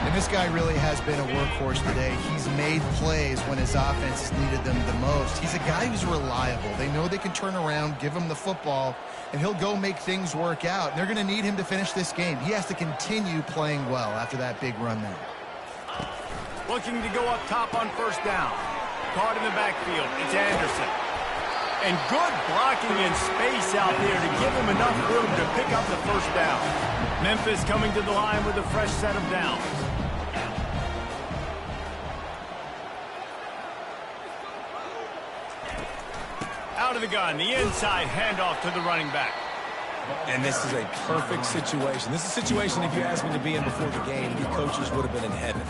And this guy really has been a workhorse today. He's made plays when his offense has needed them the most. He's a guy who's reliable. They know they can turn around, give him the football, and he'll go make things work out. And they're going to need him to finish this game. He has to continue playing well after that big run there. Looking to go up top on first down. Caught in the backfield. It's Anderson. And good blocking in space out there to give him enough room to pick up the first down. Memphis coming to the line with a fresh set of downs. Out of the gun, the inside handoff to the running back. And this is a perfect situation. This is a situation, if you asked me to be in before the game, the coaches would have been in heaven.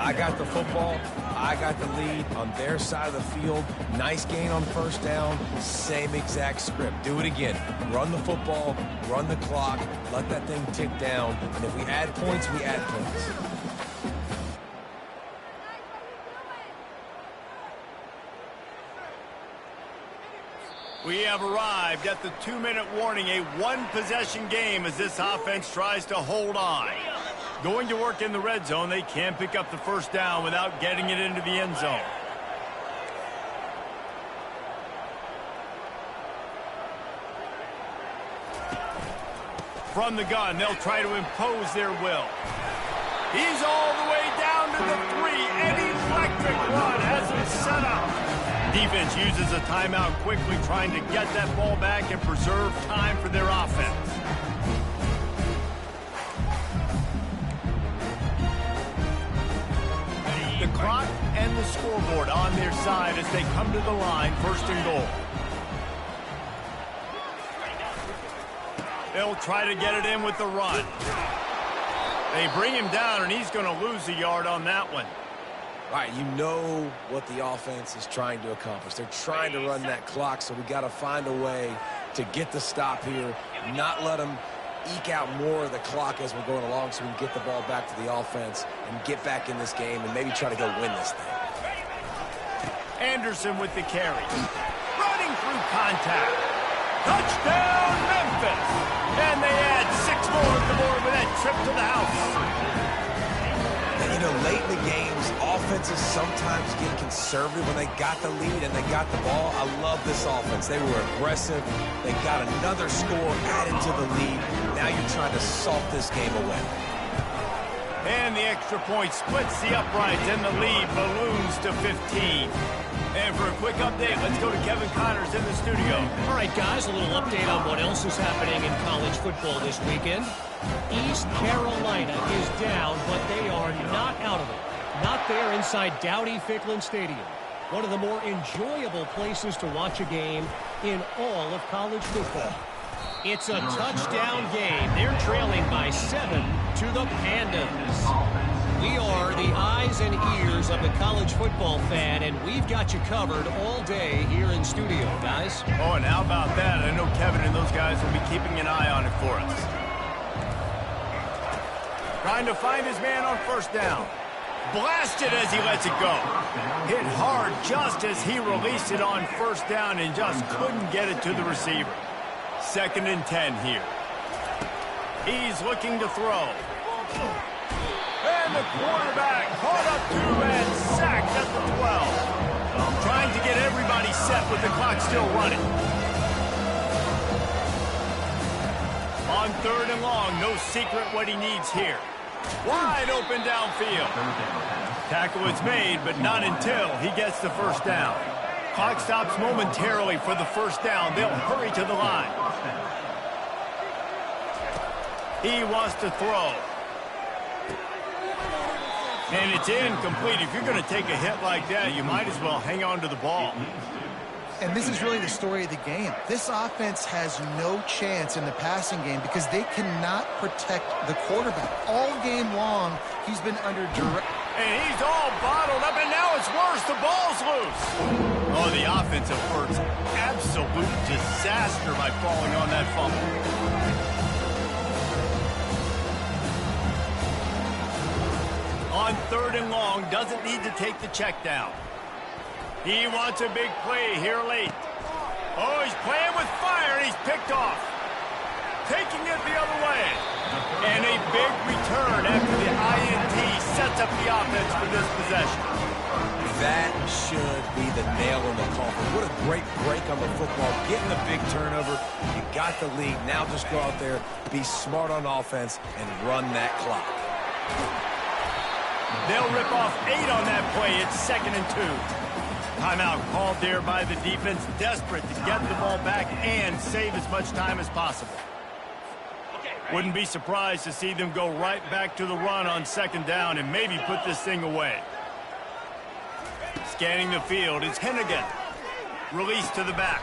I got the football. I got the lead on their side of the field. Nice gain on first down. Same exact script. Do it again. Run the football, run the clock, let that thing tick down. And if we add points, we add points. We have arrived at the 2-minute warning, a one-possession game as this offense tries to hold on. Going to work in the red zone, they can't pick up the first down without getting it into the end zone. From the gun, they'll try to impose their will. He's all the way down to the 3. An electric run has him set up. Defense uses a timeout quickly, trying to get that ball back and preserve time for their offense. The clock and the scoreboard on their side as they come to the line, 1st and goal. They'll try to get it in with the run. They bring him down, and he's going to lose a yard on that one. All right, you know what the offense is trying to accomplish. They're trying to run that clock, so we got to find a way to get the stop here, not let them eke out more of the clock as we're going along so we can get the ball back to the offense and get back in this game and maybe try to go win this thing. Anderson with the carry. Running through contact. Touchdown, Memphis! And they add 6 more to the board with that trip to the house. And, you know, late in the games, offenses sometimes get conservative when they got the lead and they got the ball. I love this offense. They were aggressive. They got another score added to the lead. Now you're trying to salt this game away. And the extra point splits the uprights, and the lead balloons to 15. And for a quick update, let's go to Kevin Connors in the studio. All right, guys, a little update on what else is happening in college football this weekend. East Carolina is down, but they are not out of it. Not there inside Dowdy-Ficklin Stadium. One of the more enjoyable places to watch a game in all of college football. It's a touchdown game. They're trailing by 7 to the Pandas. We are the eyes and ears of the college football fan, and we've got you covered all day here in studio, guys. Oh, and how about that? I know Kevin and those guys will be keeping an eye on it for us. Trying to find his man on first down. Blasted as he lets it go. Hit hard just as he released it on first down and just couldn't get it to the receiver. 2nd and 10 here. He's looking to throw. And the quarterback caught up to and sacked at the 12. Trying to get everybody set with the clock still running. On 3rd and long, no secret what he needs here. Wide open downfield. Tackle is made, but not until he gets the first down. Clock stops momentarily for the first down. They'll hurry to the line. He wants to throw. And it's incomplete. If you're going to take a hit like that, you might as well hang on to the ball. And this is really the story of the game. This offense has no chance in the passing game because they cannot protect the quarterback. All game long, he's been under direct. And he's all bottled up, and now it's worse. The ball's loose. Oh, the offensive works absolute disaster by falling on that fumble. On 3rd and long, doesn't need to take the check down. He wants a big play here late. Oh, he's playing with fire, and he's picked off. Taking it the other way. And a big return after the INT sets up the offense for this possession. That should be the nail in the coffin. What a great break on the football. Getting the big turnover. You got the lead. Now just go out there, be smart on offense, and run that clock. They'll rip off 8 on that play. It's 2nd and 2. Timeout called there by the defense, desperate to get the ball back and save as much time as possible. Wouldn't be surprised to see them go right back to the run on 2nd down and maybe put this thing away. Scanning the field is Hennigan. Release to the back.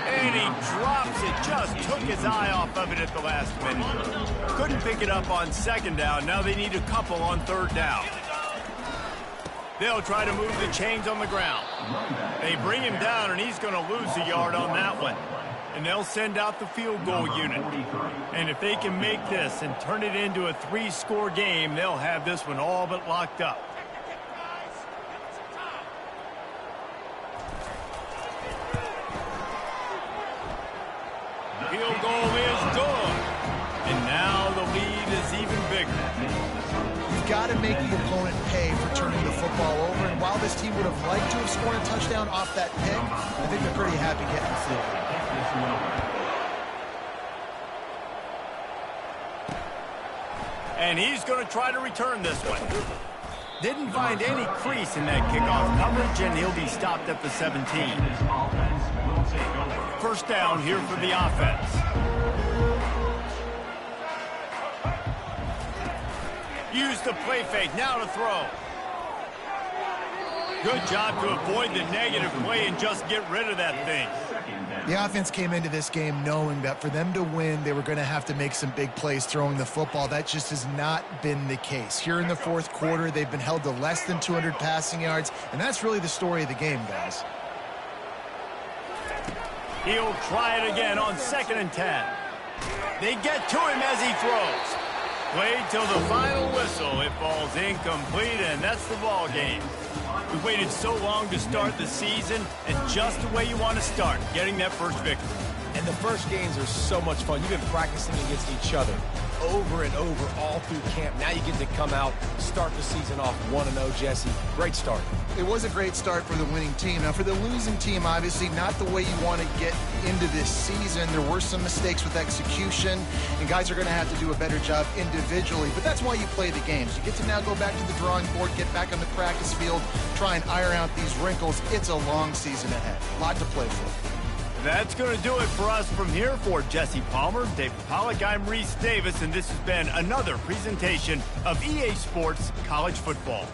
And he drops it. Just took his eye off of it at the last minute. Couldn't pick it up on 2nd down. Now they need a couple on 3rd down. They'll try to move the chains on the ground. They bring him down, and he's going to lose a yard on that one. And they'll send out the field goal unit. And if they can make this and turn it into a 3-score game, they'll have this one all but locked up. Field goal is good. And now the lead is even bigger. You've got to make the opponent pay for turning the football over. And while this team would have liked to have scored a touchdown off that pick, I think they're pretty happy getting the field goal. And he's going to try to return this one. Didn't find any crease in that kickoff coverage, and he'll be stopped at the 17. First down here for the offense. Use the play fake, now to throw. Good job to avoid the negative play and just get rid of that thing. The offense came into this game knowing that for them to win, they were going to have to make some big plays throwing the football. That just has not been the case. Here in the 4th quarter, they've been held to less than 200 passing yards, and that's really the story of the game, guys. He'll try it again on 2nd and 10. They get to him as he throws. Played till the final whistle. It falls incomplete, and that's the ball game. We waited so long to start the season, and just the way you want to start, getting that first victory. And the first games are so much fun. You've been practicing against each other over and over all through camp. Now you get to come out, start the season off 1-0, Jesse. Great start. It was a great start for the winning team. Now, for the losing team, obviously not the way you want to get into this season. There were some mistakes with execution, and guys are going to have to do a better job individually. But that's why you play the games. You get to now go back to the drawing board, get back on the practice field, try and iron out these wrinkles. It's a long season ahead. A lot to play for. That's going to do it for us from here. For Jesse Palmer, David Pollack, I'm Reese Davis, and this has been another presentation of EA Sports College Football.